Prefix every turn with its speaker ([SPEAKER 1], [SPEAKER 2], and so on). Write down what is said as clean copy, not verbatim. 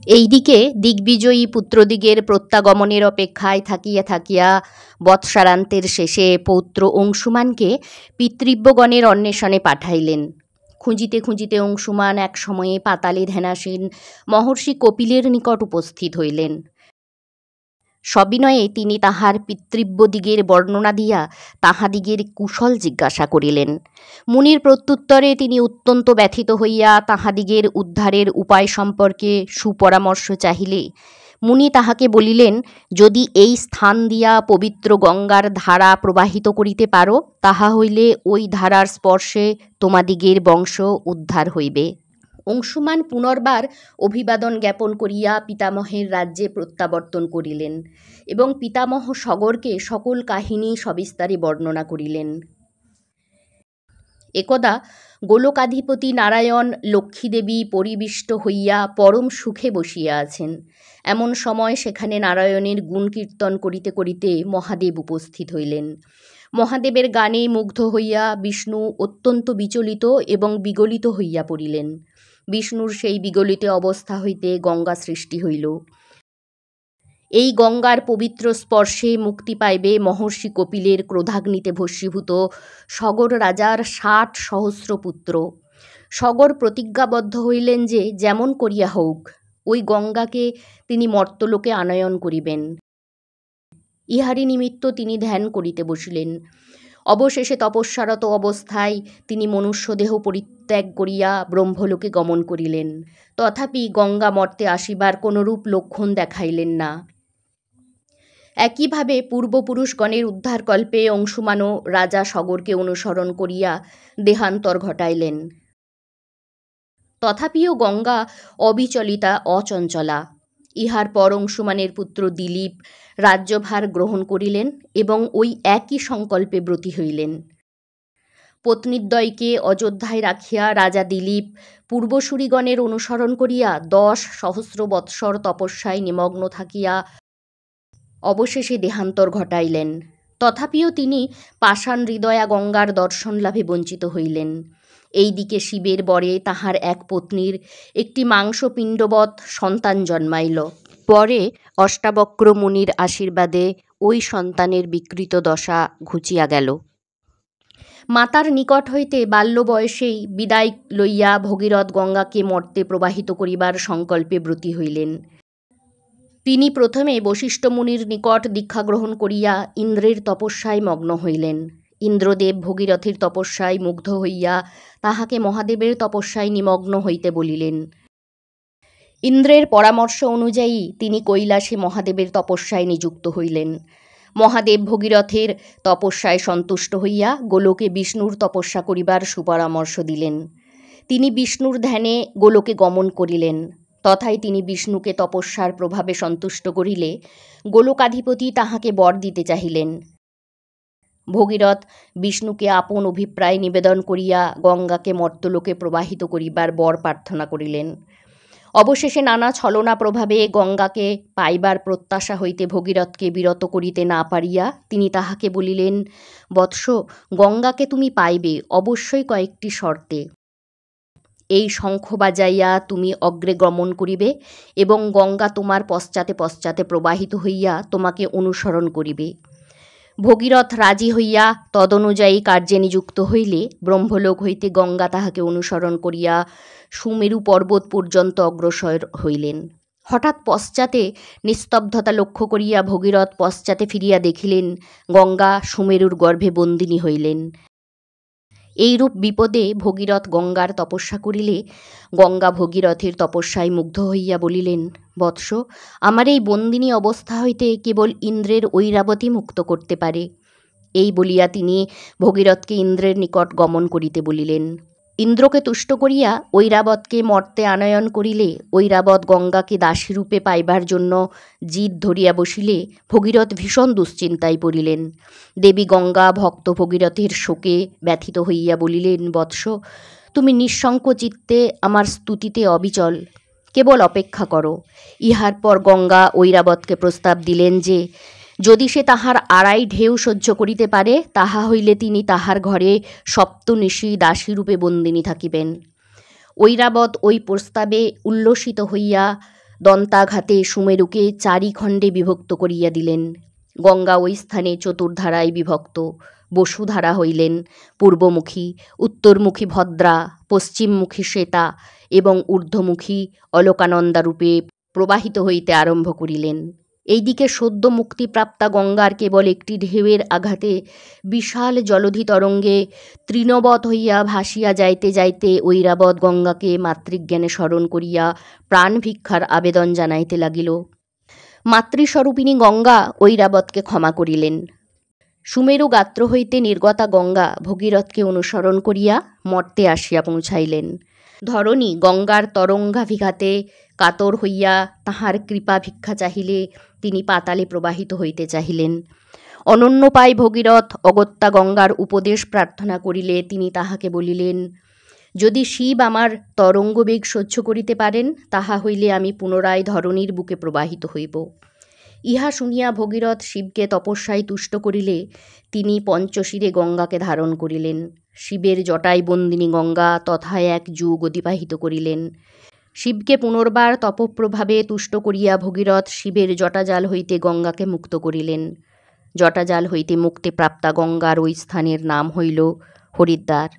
[SPEAKER 1] এইদিকে দিগ্বিজয়ী পুত্রদিগের প্রত্যাগমনের অপেক্ষায় থাকিয়া থাকিয়া বৎসরান্তের শেষে পৌত্র অংশুমানকে পিতৃব্যগণের অন্বেষণে পাঠাইলেন। খুঁজিতে খুঁজিতে অংশুমান এক সময়ে পাতালে ধ্যানাসীন মহর্ষি কপিলের নিকট উপস্থিত হইলেন। সবিনয়ে তিনি তাহার পিতৃব্যদিগের বর্ণনা দিয়া তাহাদিগের কুশল জিজ্ঞাসা করিলেন। মুনির প্রত্যুত্তরে তিনি অত্যন্ত ব্যথিত হইয়া তাহাদিগের উদ্ধারের উপায় সম্পর্কে সুপরামর্শ চাহিলে মুনি তাহাকে বলিলেন, যদি এই স্থান দিয়া পবিত্র গঙ্গার ধারা প্রবাহিত করিতে পারো, তাহা হইলে ওই ধারার স্পর্শে তোমাদিগের বংশ উদ্ধার হইবে। অংশুমান পুনর্বার অভিবাদন জ্ঞাপন করিয়া পিতামহের রাজ্যে প্রত্যাবর্তন করিলেন এবং পিতামহ সগরকে সকল কাহিনী সবিস্তারে বর্ণনা করিলেন। একদা গোলকাধিপতি নারায়ণ লক্ষ্মীদেবী পরিবিষ্ট হইয়া পরম সুখে বসিয়া আছেন। এমন সময় সেখানে নারায়ণের গুণ কীর্তন করিতে করিতে মহাদেব উপস্থিত হইলেন। মহাদেবের গানে মুগ্ধ হইয়া বিষ্ণু অত্যন্ত বিচলিত এবং বিগলিত হইয়া পড়িলেন। বিষ্ণুর সেই বিগলিত অবস্থা হইতে গঙ্গা সৃষ্টি হইল। এই গঙ্গার পবিত্র স্পর্শে মুক্তি পাইবে মহর্ষি কপিলের ক্রোধাগ্নিতে ভস্মীভূত সগর রাজার ৬০ সহস্র পুত্র। সগর প্রতিজ্ঞাবদ্ধ হইলেন যে যেমন করিয়া হোক ওই গঙ্গাকে তিনি মর্তলোকে আনয়ন করিবেন। ইহারি নিমিত্ত তিনি ধ্যান করিতে বসিলেন। অবশেষে তপস্যারত অবস্থায় তিনি মনুষ্যদেহ পরিত্যাগ করিয়া ব্রহ্মলোকে গমন করিলেন। তথাপি গঙ্গা মর্তে আসিবার কোনরূপ লক্ষণ দেখাইলেন না। একইভাবে পূর্বপুরুষগণের উদ্ধারকল্পে অংশুমানও রাজা সগরকে অনুসরণ করিয়া দেহান্তর ঘটাইলেন। তথাপিও গঙ্গা অবিচলিতা অচঞ্চলা। ইহার পর অংশুমানের পুত্র দিলীপ রাজ্যভার গ্রহণ করিলেন এবং ওই একই সংকল্পে ব্রতী হইলেন। পত্নীদ্বয়কে অযোধ্যায় রাখিয়া রাজা দিলীপ পূর্বসূরিগণের অনুসরণ করিয়া ১০ সহস্র বৎসর তপস্যায় নিমগ্ন থাকিয়া অবশেষে দেহান্তর ঘটাইলেন। তথাপিও তিনি পাষাণ হৃদয়া গঙ্গার দর্শন লাভে বঞ্চিত হইলেন। এইদিকে শিবের বরে তাহার এক পত্নীর একটি মাংসপিণ্ডবৎ সন্তান জন্মাইল। পরে অষ্টাবক্র মুনির আশীর্বাদে ওই সন্তানের বিকৃত দশা ঘুচিয়া গেল। মাতার নিকট হইতে বাল্য বয়সেই বিদায় লইয়া ভগীরথ গঙ্গাকে মর্তে প্রবাহিত করিবার সংকল্পে ব্রতী হইলেন। তিনি প্রথমে বশিষ্ঠ মুনির নিকট দীক্ষা গ্রহণ করিয়া ইন্দ্রের তপস্যায় মগ্ন হইলেন। ইন্দ্রদেব ভগীরথের তপস্যায় মুগ্ধ হইয়া তাহাকে মহাদেবের তপস্যায় নিমগ্ন হইতে বলিলেন। ইন্দ্রের পরামর্শ অনুযায়ী তিনি কৈলাসে মহাদেবের তপস্যায় নিযুক্ত হইলেন। মহাদেব ভগীরথের তপস্যায় সন্তুষ্ট হইয়া গোলকে বিষ্ণুর তপস্যা করিবার সুপরামর্শ দিলেন। তিনি বিষ্ণুর ধ্যানে গোলকে গমন করিলেন। তথায় তিনি বিষ্ণুকে তপস্যার প্রভাবে সন্তুষ্ট করিলে গোলকাধিপতি তাহাকে বর দিতে চাহিলেন। ভগীরথ বিষ্ণুকে আপন অভিপ্রায় নিবেদন করিয়া গঙ্গাকে মর্তলোকে প্রবাহিত করিবার বর প্রার্থনা করিলেন। অবশেষে নানা ছলনা প্রভাবে গঙ্গাকে পাইবার প্রত্যাশা হইতে ভগীরথকে বিরত করিতে না পারিয়া তিনি তাহাকে বলিলেন, বৎস, গঙ্গাকে তুমি পাইবে অবশ্যই কয়েকটি শর্তে। এই শঙ্খ বাজাইয়া তুমি অগ্রে গমন করিবে এবং গঙ্গা তোমার পশ্চাতে পশ্চাতে প্রবাহিত হইয়া তোমাকে অনুসরণ করিবে। ভগীরথ রাজি হইয়া তদনুযায়ী কার্যে নিযুক্ত হইলে ব্রহ্মলোক হইতে গঙ্গা তাহাকে অনুসরণ করিয়া সুমেরু পর্বত পর্যন্ত অগ্রসর হইলেন। হঠাৎ পশ্চাতে নিস্তব্ধতা লক্ষ্য করিয়া ভগীরথ পশ্চাতে ফিরিয়া দেখিলেন গঙ্গা সুমেরুর গর্ভে বন্দিনী হইলেন। এইরূপ বিপদে ভগীরথ গঙ্গার তপস্যা করিলে গঙ্গা ভগীরথের তপস্যায় মুগ্ধ হইয়া বলিলেন, বৎস, আমার এই বন্দিনী অবস্থা হইতে কেবল ইন্দ্রের ঐরাবতী মুক্ত করতে পারে। এই বলিয়া তিনি ভগীরথকে ইন্দ্রের নিকট গমন করিতে বলিলেন। ইন্দ্রকে তুষ্ট করিয়া ঐরাবতকে মর্তে আনয়ন করিলে ঐরাবত গঙ্গাকে দাসীরূপে পাইবার জন্য জিদ ধরিয়া বসিলে ভগীরথ ভীষণ দুশ্চিন্তায় পড়িলেন। দেবী গঙ্গা ভক্ত ভগীরথের শোকে ব্যথিত হইয়া বলিলেন, বৎস, তুমি নিঃশঙ্ক চিত্তে আমার স্তুতিতে অবিচল, কেবল অপেক্ষা করো। ইহার পর গঙ্গা ঐরাবতকে প্রস্তাব দিলেন যে যদি সে তাহার আড়াই ঢেউ সহ্য করিতে পারে তাহা হইলে তিনি তাহার ঘরে সপ্তনিশি দাসীরূপে বন্দিনী থাকিবেন। ঐরাবত ওই প্রস্তাবে উল্লসিত হইয়া দন্তাঘাতে সুমেরুকে 4 খণ্ডে বিভক্ত করিয়া দিলেন। গঙ্গা ওই স্থানে চতুর্ধারায় বিভক্ত। বসুধারা হইলেন পূর্বমুখী, উত্তরমুখী ভদ্রা, পশ্চিমমুখী শ্বেতা এবং ঊর্ধ্বমুখী অলকানন্দারূপে প্রবাহিত হইতে আরম্ভ করিলেন। এইদিকে সদ্য মুক্তিপ্রাপ্তা গঙ্গার কেবল একটি ঢেউয়ের আঘাতে বিশাল জলধি তরঙ্গে তৃণবৎ হইয়া ভাসিয়া যাইতে যাইতে ঐরাবত গঙ্গাকে মাতৃজ্ঞানে স্মরণ করিয়া প্রাণ ভিক্ষার আবেদন জানাইতে লাগিল। মাতৃস্বরূপিণী গঙ্গা ঐরাবতকে ক্ষমা করিলেন। সুমেরু গাত্র হইতে নির্গতা গঙ্গা ভগীরথকে অনুসরণ করিয়া মর্তে আসিয়া পৌঁছাইলেন। ধরণী গঙ্গার তরঙ্গাভিঘাতে কাতর হইয়া তাহার কৃপা ভিক্ষা চাহিলে তিনি পাতালে প্রবাহিত হইতে চাহিলেন। অনন্যপায় ভগীরথ অগত্যা গঙ্গার উপদেশ প্রার্থনা করিলে তিনি তাহাকে বলিলেন, যদি শিব আমার তরঙ্গবেগ সহ্য করিতে পারেন, তাহা হইলে আমি পুনরায় ধরণীর বুকে প্রবাহিত হইব। ইহা শুনিয়া ভগীরথ শিবকে তপস্যায় তুষ্ট করিলে তিনি পঞ্চশিরে গঙ্গাকে ধারণ করিলেন। শিবের জটায় বন্দিনী গঙ্গা তথায় এক যুগ অতিবাহিত করিলেন। শিবকে পুনর্বার তপপ্রভাবে তুষ্ট করিয়া ভগীরথ শিবের জটাজাল হইতে গঙ্গাকে মুক্ত করিলেন। জটাজাল হইতে মুক্তিপ্রাপ্তা গঙ্গার ওই স্থানের নাম হইল হরিদ্বার।